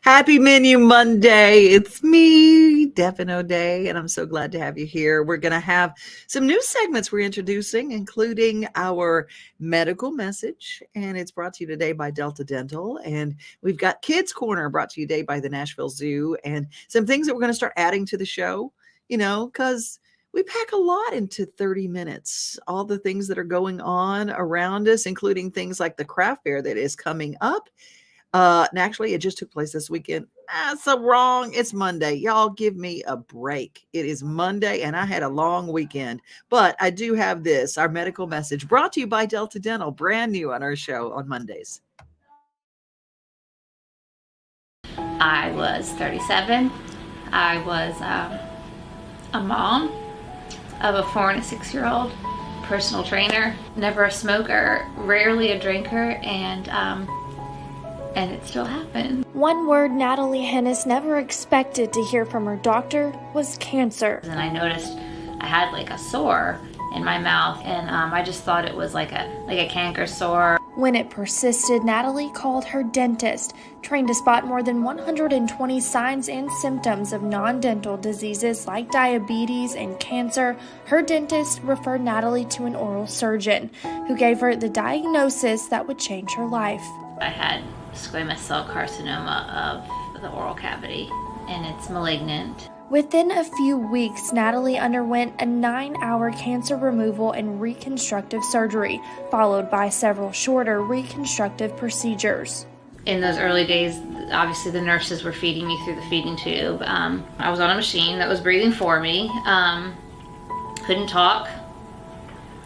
Happy Menu Monday. It's me, Devin O'Day, and I'm so glad to have you here. We're going to have some new segments we're introducing, including our medical message, and it's brought to you today by Delta Dental. And we've got Kids Corner brought to you today by the Nashville Zoo, and some things that we're going to start adding to the show, because we pack a lot into 30 minutes. All the things that are going on around us, including things like the craft fair that is coming up. And actually, it just took place this weekend. So wrong. It's Monday. Y'all give me a break. It is Monday, and I had a long weekend. But I do have this, our medical message, brought to you by Delta Dental, brand new on our show on Mondays. I was 37. I was a mom of a 4 and a 6-year-old, personal trainer, never a smoker, rarely a drinker, and it still happened. One word Natalie Hennis never expected to hear from her doctor was cancer. And I noticed I had like a sore in my mouth, and I just thought it was like a canker sore. When it persisted, Natalie called her dentist, trained to spot more than 120 signs and symptoms of non-dental diseases like diabetes and cancer. Her dentist referred Natalie to an oral surgeon, who gave her the diagnosis that would change her life. I had squamous cell carcinoma of the oral cavity, and it's malignant. Within a few weeks, Natalie underwent a 9-hour cancer removal and reconstructive surgery, followed by several shorter reconstructive procedures. In those early days, obviously the nurses were feeding me through the feeding tube. I was on a machine that was breathing for me. Couldn't talk.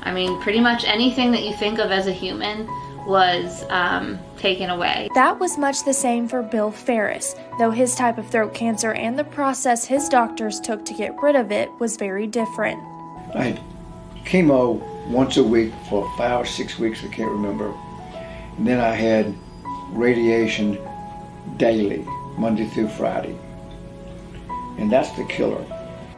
I mean, pretty much anything that you think of as a human was taken away. That was much the same for Bill Ferris, though his type of throat cancer and the process his doctors took to get rid of it was very different. I had chemo once a week for 5 or 6 weeks, I can't remember. And then I had radiation daily, Monday through Friday. And that's the killer.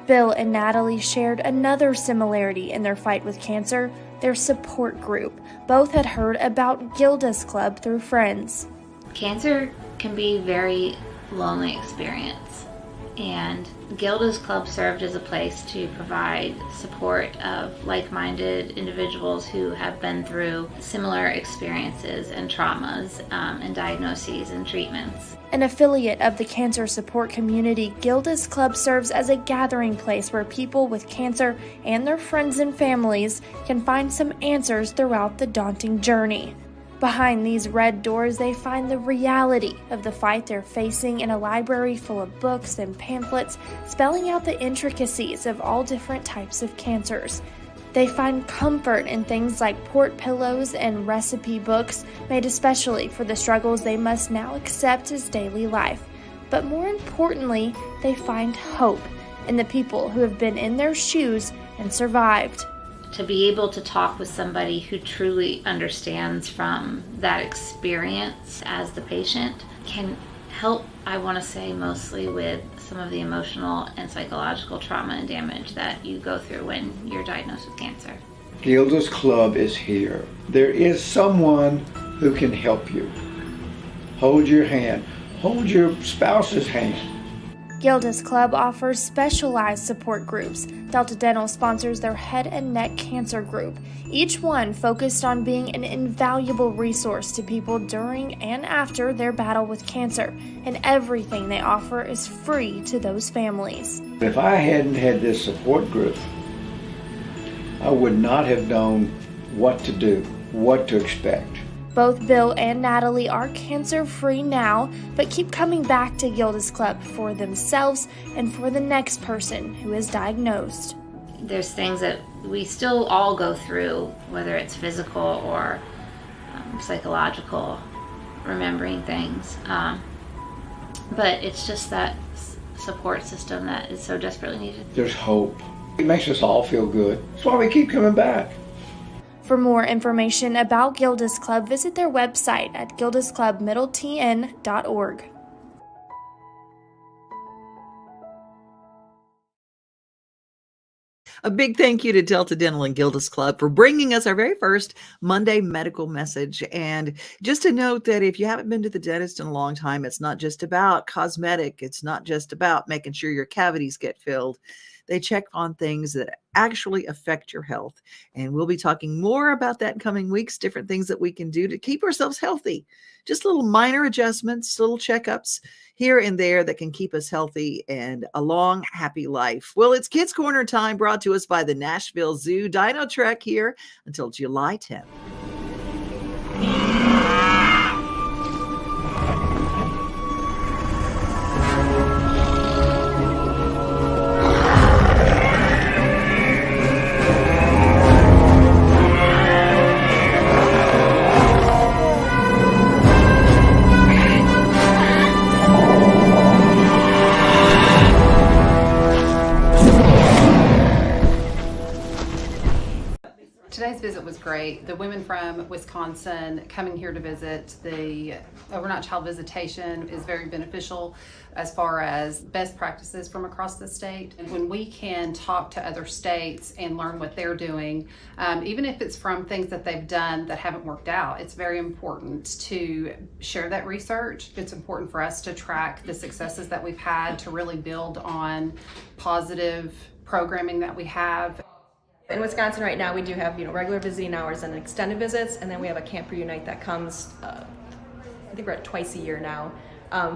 Bill and Natalie shared another similarity in their fight with cancer: their support group. Both had heard about Giggles Club through friends. Cancer can be a very lonely experience, and Giggles Club served as a place to provide support of like-minded individuals who have been through similar experiences and traumas and diagnoses and treatments. An affiliate of the cancer support community, Giggles Club serves as a gathering place where people with cancer and their friends and families can find some answers throughout the daunting journey. Behind these red doors, they find the reality of the fight they're facing in a library full of books and pamphlets spelling out the intricacies of all different types of cancers. They find comfort in things like port pillows and recipe books made especially for the struggles they must now accept as daily life. But more importantly, they find hope in the people who have been in their shoes and survived. To be able to talk with somebody who truly understands from that experience as the patient can help, I want to say, mostly with some of the emotional and psychological trauma and damage that you go through when you're diagnosed with cancer. Giggles Club is here. There is someone who can help you. Hold your hand. Hold your spouse's hand. Giggles Club offers specialized support groups. Delta Dental sponsors their head and neck cancer group, each one focused on being an invaluable resource to people during and after their battle with cancer, and everything they offer is free to those families. If I hadn't had this support group, I would not have known what to do, what to expect. Both Bill and Natalie are cancer-free now, but keep coming back to Giggles Club for themselves and for the next person who is diagnosed. There's things that we still all go through, whether it's physical or psychological, remembering things. But it's just that support system that is so desperately needed. There's hope. It makes us all feel good. That's why we keep coming back. For more information about Giggles Club, visit their website at gildesclubmiddletn.org. A big thank you to Delta Dental and Gildas Club for bringing us our very first Monday medical message. And just to note that if you haven't been to the dentist in a long time, it's not just about cosmetic. It's not just about making sure your cavities get filled. They check on things that actually affect your health. And we'll be talking more about that in coming weeks, different things that we can do to keep ourselves healthy. Just little minor adjustments, little checkups here and there that can keep us healthy and a long, happy life. Well, it's Kids Corner time, brought to us by the Nashville Zoo. Dino Trek here until July 10th. Today's visit was great. The women from Wisconsin coming here to visit, the overnight child visitation is very beneficial as far as best practices from across the state. And when we can talk to other states and learn what they're doing, even if it's from things that they've done that haven't worked out, it's very important to share that research. It's important for us to track the successes that we've had to really build on positive programming that we have. In Wisconsin right now, we do have regular visiting hours and extended visits, and then we have a Camp Reunite that comes, I think we're at twice a year now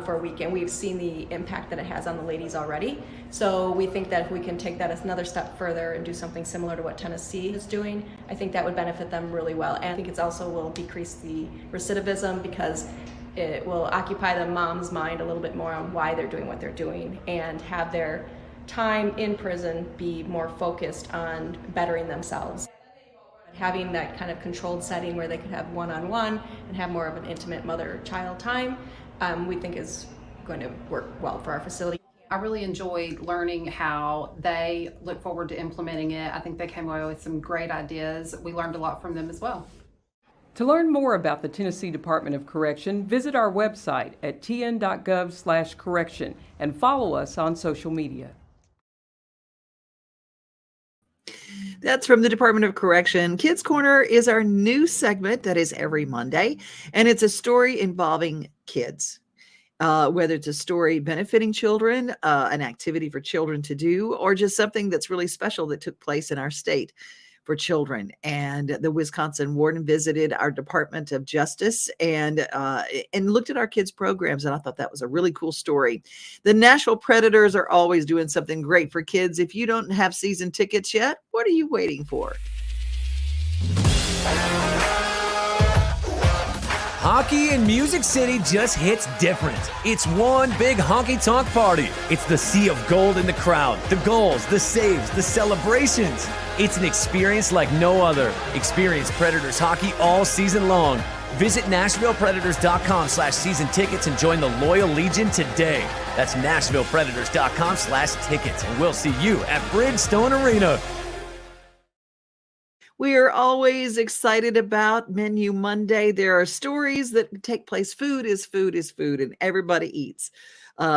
for a weekend. We've seen the impact that it has on the ladies already, so we think that if we can take that another step further and do something similar to what Tennessee is doing, I think that would benefit them really well. And I think it also will decrease the recidivism because it will occupy the mom's mind a little bit more on why they're doing what they're doing and have their time in prison be more focused on bettering themselves. Having that kind of controlled setting where they could have one-on-one and have more of an intimate mother-child time, we think is going to work well for our facility. I really enjoyed learning how they look forward to implementing it. I think they came away with some great ideas. We learned a lot from them as well. To learn more about the Tennessee Department of Correction, visit our website at tn.gov/correction and follow us on social media. That's from the Department of Correction. Kids Corner is our new segment that is every Monday, and it's a story involving kids. Whether it's a story benefiting children, an activity for children to do, or just something that's really special that took place in our state for children. And the Wisconsin warden visited our Department of Justice and looked at our kids' programs, and I thought that was a really cool story. The Nashville Predators are always doing something great for kids. If you don't have season tickets yet, what are you waiting for? Hockey in Music City just hits different. It's one big honky-tonk party. It's the sea of gold in the crowd, the goals, the saves, the celebrations. It's an experience like no other. Experience Predators hockey all season long. Visit NashvillePredators.com/season tickets and join the Loyal Legion today. That's NashvillePredators.com/tickets, and we'll see you at Bridgestone Arena. We are always excited about Menu Monday. There are stories that take place. Food is food is food, and everybody eats. There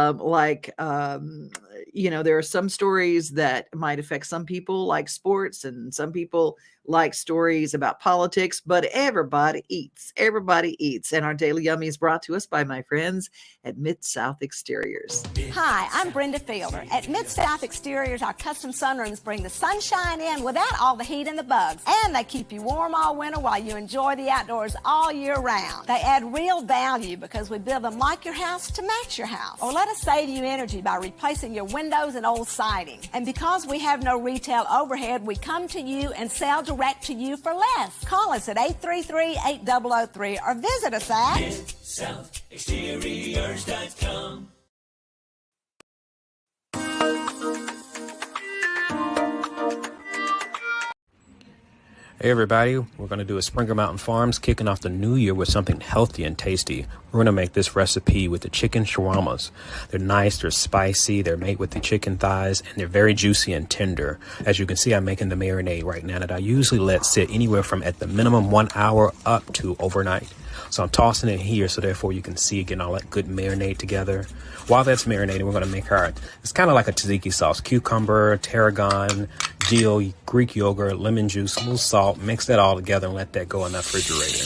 are some stories that might affect some people, like sports, and some people like stories about politics, but everybody eats. Everybody eats. And our Daily Yummy is brought to us by my friends at Mid-South Exteriors. Hi, I'm Brenda Fielder. At Mid-South Exteriors, our custom sunrooms bring the sunshine in without all the heat and the bugs. And they keep you warm all winter while you enjoy the outdoors all year round. They add real value because we build them like your house to match your house. Or let us save you energy by replacing your windows and old siding. And because we have no retail overhead, we come to you and sell direct to you for less. Call us at 833-8003 or visit us at MidSouthExteriors.com. Hey everybody, we're going to do a Springer Mountain Farms kicking off the new year with something healthy and tasty. We're going to make this recipe with the chicken shawarmas. They're nice, they're spicy, they're made with the chicken thighs, and they're very juicy and tender. As you can see, I'm making the marinade right now that I usually let sit anywhere from at the minimum 1 hour up to overnight. So I'm tossing it here so therefore you can see it getting all that good marinade together. While that's marinating, we're going to make it's kind of like a tzatziki sauce, cucumber, tarragon, Greek yogurt, lemon juice, a little salt, mix that all together and let that go in the refrigerator.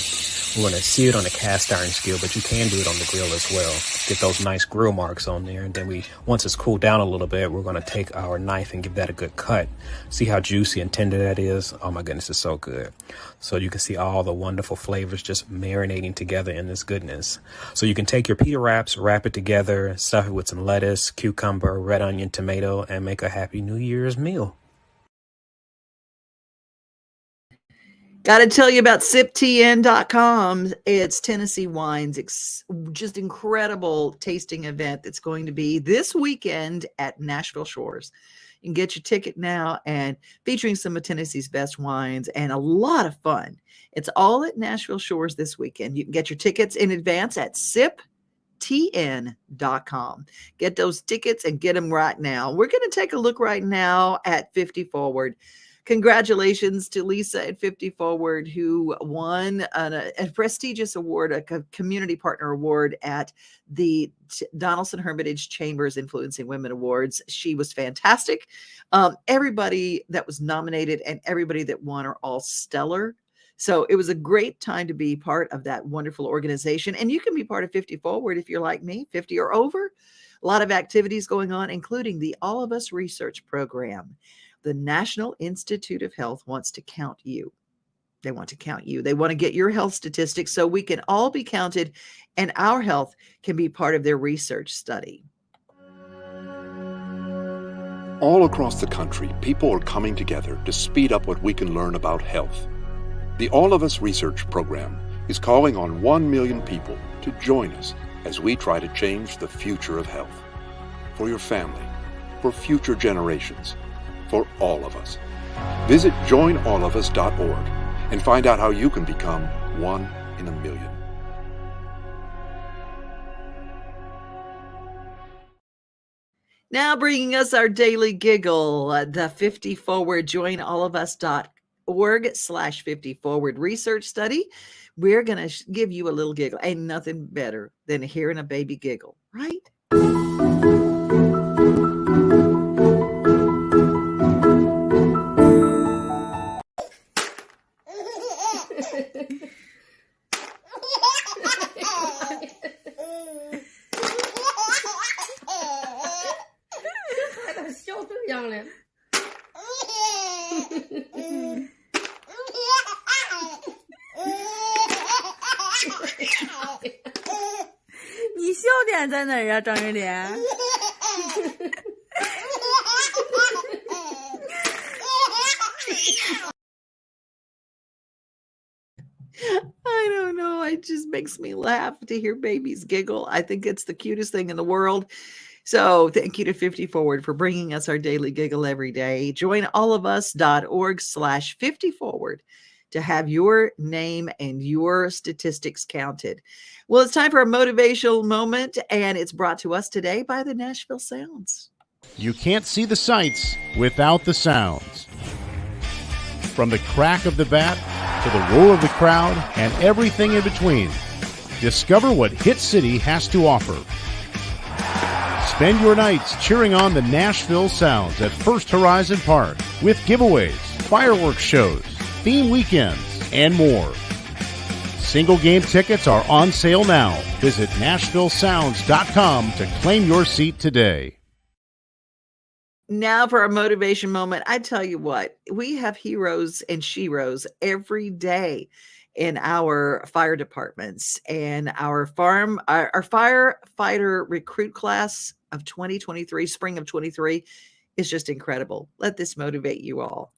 We're going to sear it on a cast iron skillet, but you can do it on the grill as well. Get those nice grill marks on there. And then once it's cooled down a little bit, we're going to take our knife and give that a good cut. See how juicy and tender that is? Oh my goodness, it's so good. So you can see all the wonderful flavors just marinating together in this goodness. So you can take your pita wraps, wrap it together, stuff it with some lettuce, cucumber, red onion, tomato, and make a Happy New Year's meal. Got to tell you about siptn.com. It's Tennessee Wines, just incredible tasting event that's going to be this weekend at Nashville Shores. You can get your ticket now, and featuring some of Tennessee's best wines and a lot of fun. It's all at Nashville Shores this weekend. You can get your tickets in advance at siptn.com. Get those tickets and get them right now. We're going to take a look right now at 50 Forward. Congratulations to Lisa at 50 Forward, who won a prestigious award, a community partner award at the Donaldson Hermitage Chambers Influencing Women Awards. She was fantastic. Everybody that was nominated and everybody that won are all stellar. So it was a great time to be part of that wonderful organization. And you can be part of 50 Forward if you're like me, 50 or over. A lot of activities going on, including the All of Us Research Program. The National Institute of Health wants to count you. They want to count you. They want to get your health statistics so we can all be counted and our health can be part of their research study. All across the country, people are coming together to speed up what we can learn about health. The All of Us Research Program is calling on 1 million people to join us as we try to change the future of health. For your family, for future generations, for all of us. Visit joinallofus.org and find out how you can become 1 in a million. Now bringing us our daily giggle, the 50 Forward, joinallofus.org/50 Forward research study. We're going to give you a little giggle. Ain't nothing better than hearing a baby giggle, right? I don't know. It just makes me laugh to hear babies giggle. I think it's the cutest thing in the world. So thank you to 50 Forward for bringing us our daily giggle every day. Join allofus.org/50 Forward to have your name and your statistics counted. Well, it's time for a motivational moment, and it's brought to us today by the Nashville Sounds. You can't see the sights without the sounds. From the crack of the bat to the roar of the crowd and everything in between, discover what Hit City has to offer. Spend your nights cheering on the Nashville Sounds at First Horizon Park with giveaways, fireworks shows, theme weekends, and more. Single game tickets are on sale now. Visit NashvilleSounds.com to claim your seat today. Now for a motivation moment. I tell you what, we have heroes and sheroes every day in our fire departments, and our firefighter recruit class of 2023, spring of 23, is just incredible. Let this motivate you all.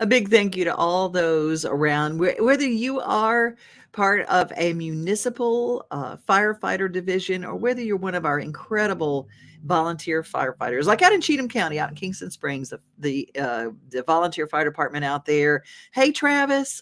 A big thank you to all those around, whether you are part of a municipal firefighter division or whether you're one of our incredible volunteer firefighters, like out in Cheatham County, out in Kingston Springs, the volunteer fire department out there. Hey, Travis,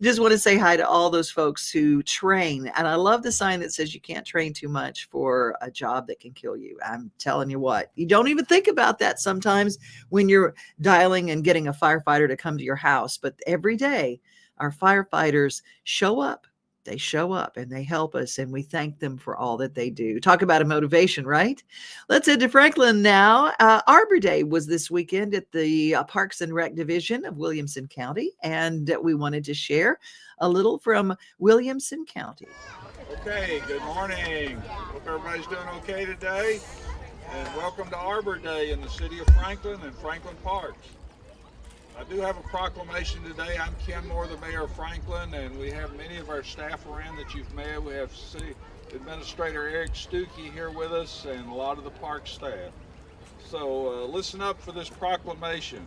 just want to say hi to all those folks who train. And I love the sign that says you can't train too much for a job that can kill you. I'm telling you what, you don't even think about that sometimes when you're dialing and getting a firefighter to come to your house. But every day, our firefighters show up. They show up and they help us, and we thank them for all that they do. Talk about a motivation, right? Let's head to Franklin now. Arbor Day was this weekend at the Parks and Rec Division of Williamson County, and we wanted to share a little from Williamson County. Okay, good morning. Hope everybody's doing okay today. And welcome to Arbor Day in the city of Franklin and Franklin Parks. I do have a proclamation today. I'm Ken Moore, the mayor of Franklin, and we have many of our staff around that you've met. We have City Administrator Eric Stuckey here with us and a lot of the park staff. So listen up for this proclamation.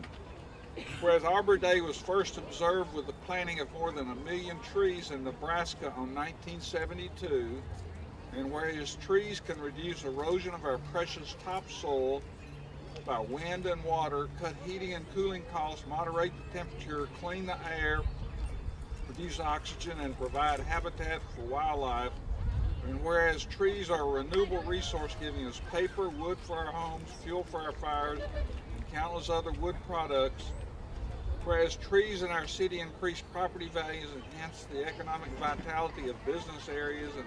Whereas Arbor Day was first observed with the planting of more than 1 million trees in Nebraska on 1972, and whereas trees can reduce erosion of our precious topsoil by wind and water, cut heating and cooling costs, moderate the temperature, clean the air, produce oxygen, and provide habitat for wildlife. And whereas trees are a renewable resource giving us paper, wood for our homes, fuel for our fires, and countless other wood products, whereas trees in our city increase property values, enhance the economic vitality of business areas, and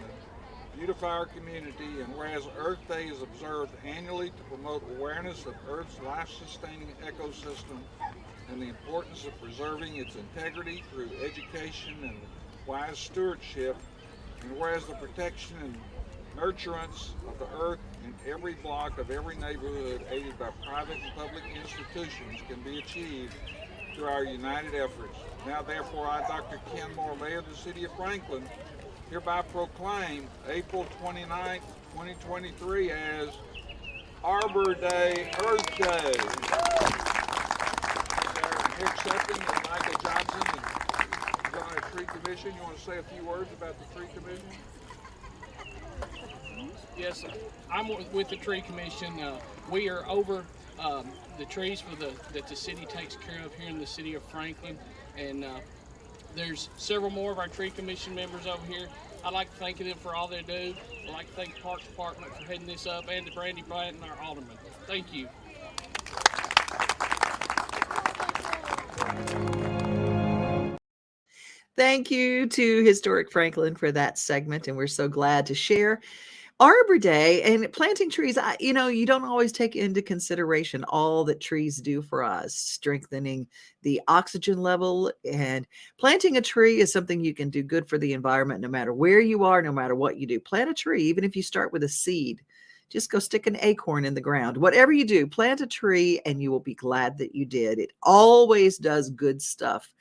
beautify our community, and whereas Earth Day is observed annually to promote awareness of Earth's life-sustaining ecosystem and the importance of preserving its integrity through education and wise stewardship, and whereas the protection and nurturance of the Earth in every block of every neighborhood, aided by private and public institutions, can be achieved through our united efforts. Now therefore, I, Dr. Ken Moore, Mayor of the City of Franklin, hereby proclaim April 29th, 2023 as Arbor Day, Earth Day. Rick Sutton and Michael Johnson is on our tree commission. You want to say a few words about the tree commission? Yes, I'm with the tree commission. We are over the trees that the city takes care of here in the city of Franklin, and there's several more of our tree commission members over here. I'd like to thank them for all they do. I'd like to thank the Parks Department for heading this up, and to Brandy Bryant and our alderman. Thank you. Thank you to Historic Franklin for that segment, and we're so glad to share Arbor Day and planting trees. You don't always take into consideration all that trees do for us, strengthening the oxygen level. And planting a tree is something you can do good for the environment, no matter where you are, no matter what you do. Plant a tree, even if you start with a seed. Just go stick an acorn in the ground. Whatever you do, plant a tree and you will be glad that you did. It always does good stuff.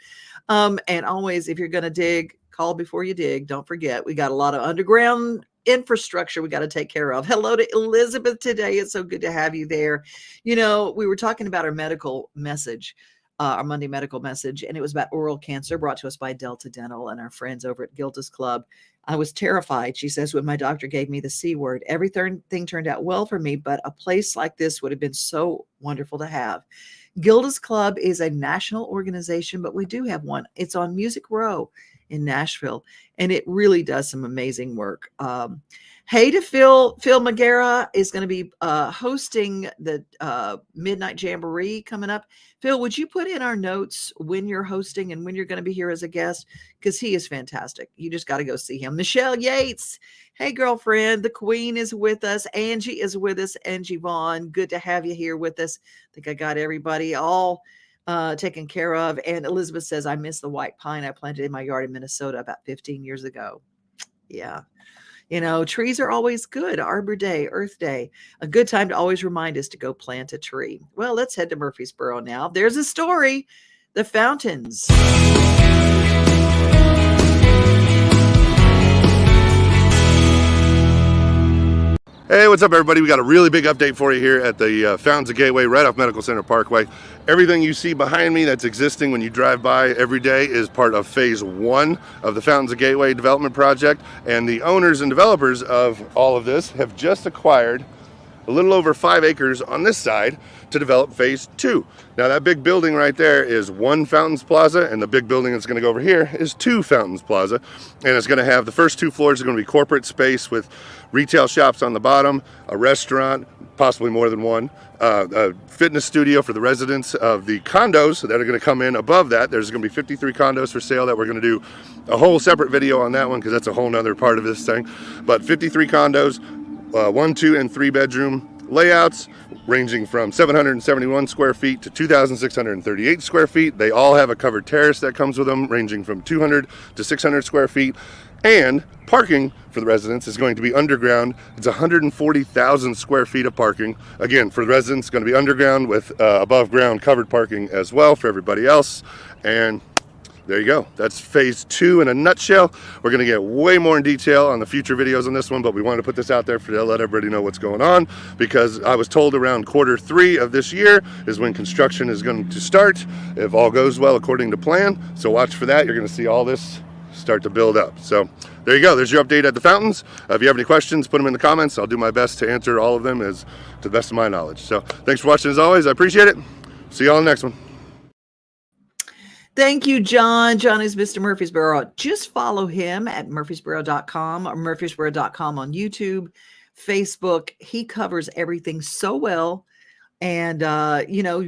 And always, if you're going to dig, call before you dig. Don't forget, we got a lot of underground infrastructure we got to take care of. Hello to Elizabeth today. It's so good to have you there. We were talking about our medical message, our Monday medical message, and it was about oral cancer, brought to us by Delta Dental and our friends over at Gilda's Club. I was terrified. She says, when my doctor gave me the C word, everything turned out well for me, but a place like this would have been so wonderful to have. Gilda's Club is a national organization, but we do have one. It's on Music Row in Nashville, and it really does some amazing work. Hey to Phil Magera is going to be hosting the Midnight Jamboree coming up. Phil, would you put in our notes when you're hosting and when you're going to be here as a guest? Because he is fantastic. You just got to go see him. Michelle Yates, hey girlfriend, the queen is with us. Angie is with us. Angie Vaughn, good to have you here with us. I think I got everybody all taken care of. And Elizabeth says, I miss the white pine I planted in my yard in Minnesota about 15 years ago. Yeah. Trees are always good. Arbor Day, Earth Day, a good time to always remind us to go plant a tree. Well, let's head to Murfreesboro now. There's a story, the fountains. Hey, what's up, everybody? We got a really big update for you here at the Fountains of Gateway, right off Medical Center Parkway. Everything you see behind me that's existing when you drive by every day is part of phase 1 of the Fountains of Gateway development project. And the owners and developers of all of this have just acquired a little over 5 acres on this side to develop phase 2. Now that big building right there is 1 Fountains Plaza, and the big building that's going to go over here is 2 Fountains Plaza. And it's going to have the first 2 floors are going to be corporate space with retail shops on the bottom, a restaurant, possibly more than one, a fitness studio for the residents of the condos that are going to come in above that. There's going to be 53 condos for sale that we're going to do a whole separate video on that one because that's a whole nother part of this thing. But 53 condos, 1, 2, and 3 bedroom layouts ranging from 771 square feet to 2,638 square feet. They all have a covered terrace that comes with them ranging from 200 to 600 square feet. And parking for the residents is going to be underground. It's 140,000 square feet of parking. Again, for the residents, it's going to be underground with above ground covered parking as well for everybody else. And there you go. That's phase 2 in a nutshell. We're going to get way more in detail on the future videos on this one, but we wanted to put this out there to let everybody know what's going on because I was told around Q3 of this year is when construction is going to start, if all goes well according to plan. So watch for that. You're going to see all this start to build up. So there you go. There's your update at the Fountains. If you have any questions, put them in the comments. I'll do my best to answer all of them as to the best of my knowledge. So thanks for watching as always. I appreciate it. See you all in the next one. Thank you, John. John is Mr. Murfreesboro. Just follow him at murfreesboro.com or murfreesboro.com on YouTube, Facebook. He covers everything so well. And,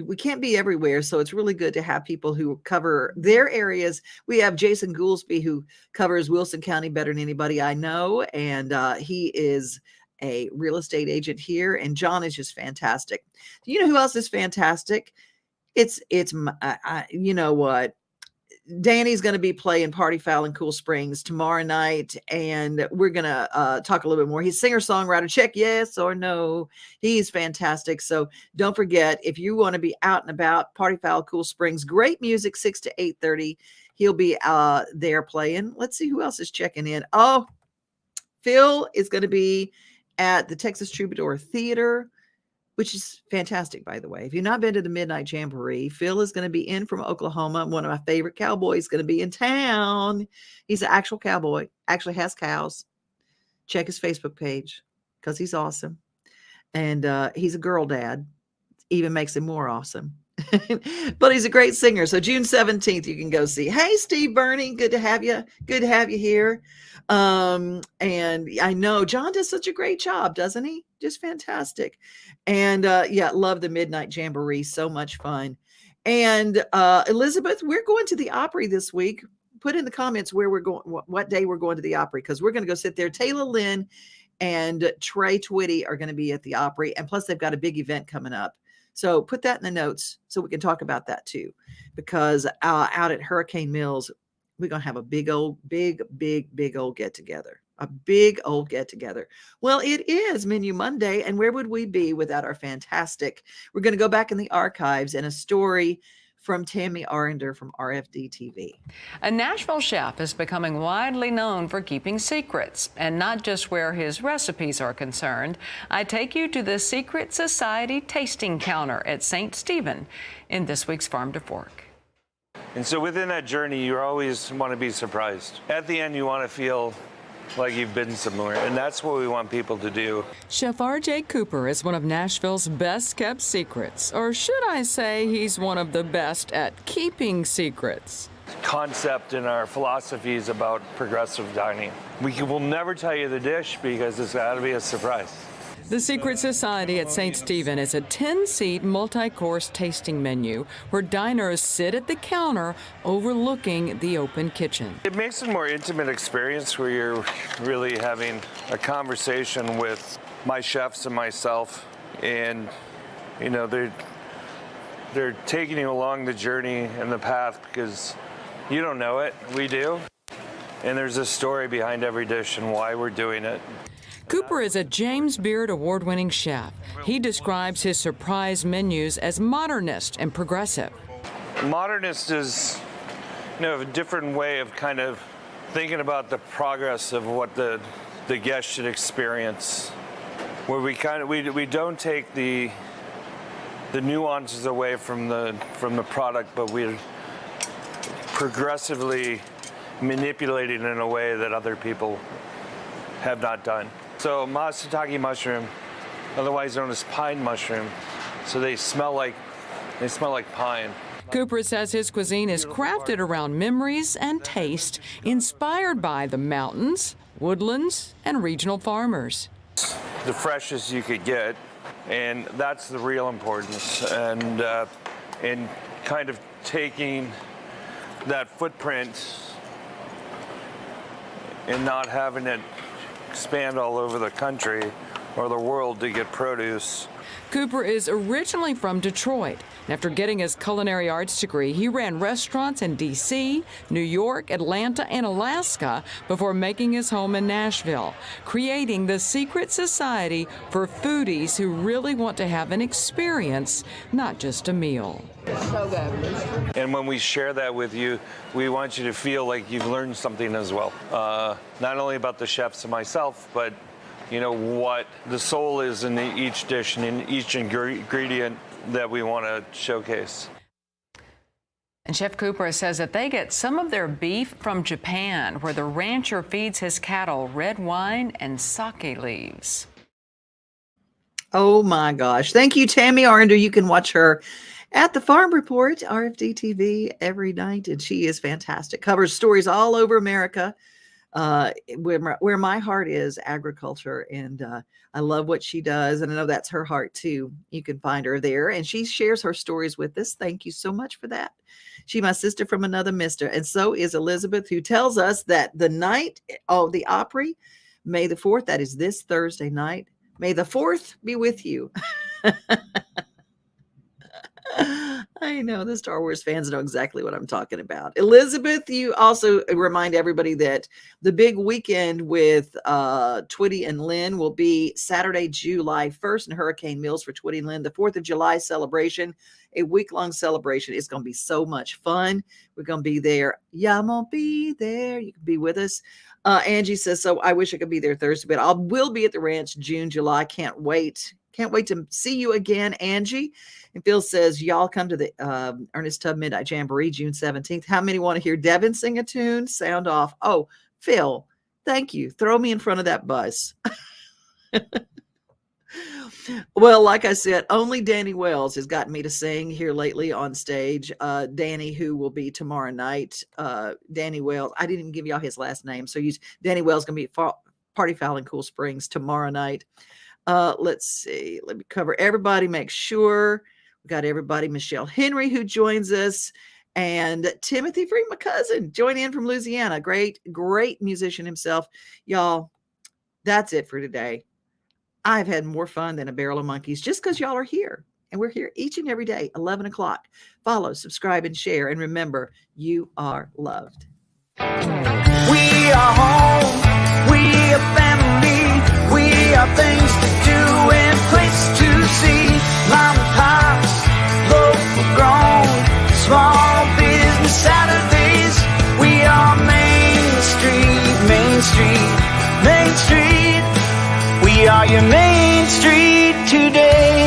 we can't be everywhere. So it's really good to have people who cover their areas. We have Jason Goolsby, who covers Wilson County better than anybody I know. And he is a real estate agent here. And John is just fantastic. You know who else is fantastic? You know what? Danny's going to be playing Party Foul in Cool Springs tomorrow night, and we're going to talk a little bit more. He's singer-songwriter. Check yes or no. He's fantastic. So don't forget, if you want to be out and about, Party Foul, Cool Springs, great music, 6 to 8:30. He'll be there playing. Let's see who else is checking in. Oh, Phil is going to be at the Texas Troubadour Theater, which is fantastic, by the way. If you've not been to the Midnight Jamboree, Phil is going to be in from Oklahoma. One of my favorite cowboys is going to be in town. He's an actual cowboy, actually has cows. Check his Facebook page because he's awesome. And he's a girl dad. Even makes him more awesome. But he's a great singer. So June 17th, you can go see. Hey, Steve Burney, good to have you. Good to have you here. And I know John does such a great job, doesn't he? Just fantastic. And love the Midnight Jamboree. So much fun. And Elizabeth, we're going to the Opry this week. Put in the comments where we're going, what day we're going to the Opry, because we're going to go sit there. Taylor Lynn and Trey Twitty are going to be at the Opry. And plus, they've got a big event coming up. So put that in the notes so we can talk about that too, because out at Hurricane Mills, we're going to have a big old get together, a big old get together. Well, it is Menu Monday. And where would we be without our fantastic, we're going to go back in the archives and a story from Tammy Arender from RFD TV. A Nashville chef is becoming widely known for keeping secrets, and not just where his recipes are concerned. I take you to the Secret Society tasting counter at St. Stephen in this week's Farm to Fork. And so within that journey, you always want to be surprised. At the end, you want to feel like you've been somewhere, and that's what we want people to do. Chef R.J. Cooper is one of Nashville's best-kept secrets, or should I say he's one of the best at keeping secrets. Concept in our philosophies about progressive dining. We will never tell you the dish because it's got to be a surprise. The Secret Society at St. Stephen is a 10-seat multi-course tasting menu where diners sit at the counter overlooking the open kitchen. It makes it a more intimate experience where you're really having a conversation with my chefs and myself, and they're taking you along the journey and the path because you don't know it, we do, and there's a story behind every dish and why we're doing it. Cooper is a James Beard award-winning chef. He describes his surprise menus as modernist and progressive. Modernist is, a different way of kind of thinking about the progress of what the guest should experience. where we don't take the nuances away from the product, but we're progressively manipulating it in a way that other people have not done. So matsutake mushroom, otherwise known as pine mushroom, so they smell like pine. Cooper says his cuisine is crafted around memories and taste inspired by the mountains, woodlands, and regional farmers. The freshest you could get, and that's the real importance. And in kind of taking that footprint and not having it expand all over the country or the world to get produce. Cooper is originally from Detroit. And after getting his culinary arts degree, he ran restaurants in D.C., New York, Atlanta, and Alaska before making his home in Nashville, creating the secret society for foodies who really want to have an experience, not just a meal. It's so good. And when we share that with you, we want you to feel like you've learned something as well. Not only about the chefs and myself, but you know what the soul is in each dish and in each ingredient that we want to showcase. And Chef Cooper says that they get some of their beef from Japan, where the rancher feeds his cattle red wine and sake leaves. Oh my gosh. Thank you, Tammy Arnder. You can watch her at the Farm Report, RFD TV, every night, and she is fantastic. Covers stories all over America. Where my heart is, agriculture, and I love what she does, and I know that's her heart too. You can find her there, and she shares her stories with us. Thank you so much for that. She my sister from another mister, and so is Elizabeth, who tells us that the night of the Opry, May the 4th, that is this Thursday night. May the 4th be with you. I know the Star Wars fans know exactly what I'm talking about. Elizabeth, you also remind everybody that the big weekend with Twitty and Lynn will be Saturday, July 1st in Hurricane Mills for Twitty and Lynn. The 4th of July celebration, a week-long celebration. It's going to be so much fun. We're going to be there. Yeah, I'm going to be there. You can be with us. Angie says, so I wish I could be there Thursday, but I will be at the ranch June, July. Can't wait. Can't wait to see you again, Angie. And Phil says, y'all come to the Ernest Tubb Midnight Jamboree, June 17th. How many want to hear Devin sing a tune? Sound off. Oh, Phil, thank you. Throw me in front of that bus. Well, like I said, only Danny Wells has gotten me to sing here lately on stage. Danny, who will be tomorrow night. Danny Wells. I didn't even give y'all his last name. So Danny Wells is going to be at Party Foul in Cool Springs tomorrow night. Let's see. Let me cover everybody. Make sure we got everybody. Michelle Henry, who joins us, and Timothy Free, my cousin, join in from Louisiana. Great musician himself. Y'all, that's it for today. I've had more fun than a barrel of monkeys just because y'all are here. And we're here each and every day, 11 o'clock. Follow, subscribe, and share. And remember, you are loved. We are home. We are family. We are things to do and place to see. Mom and pops, local grown, small business Saturdays. We are Main Street, Main Street, Main Street. We are your Main Street today.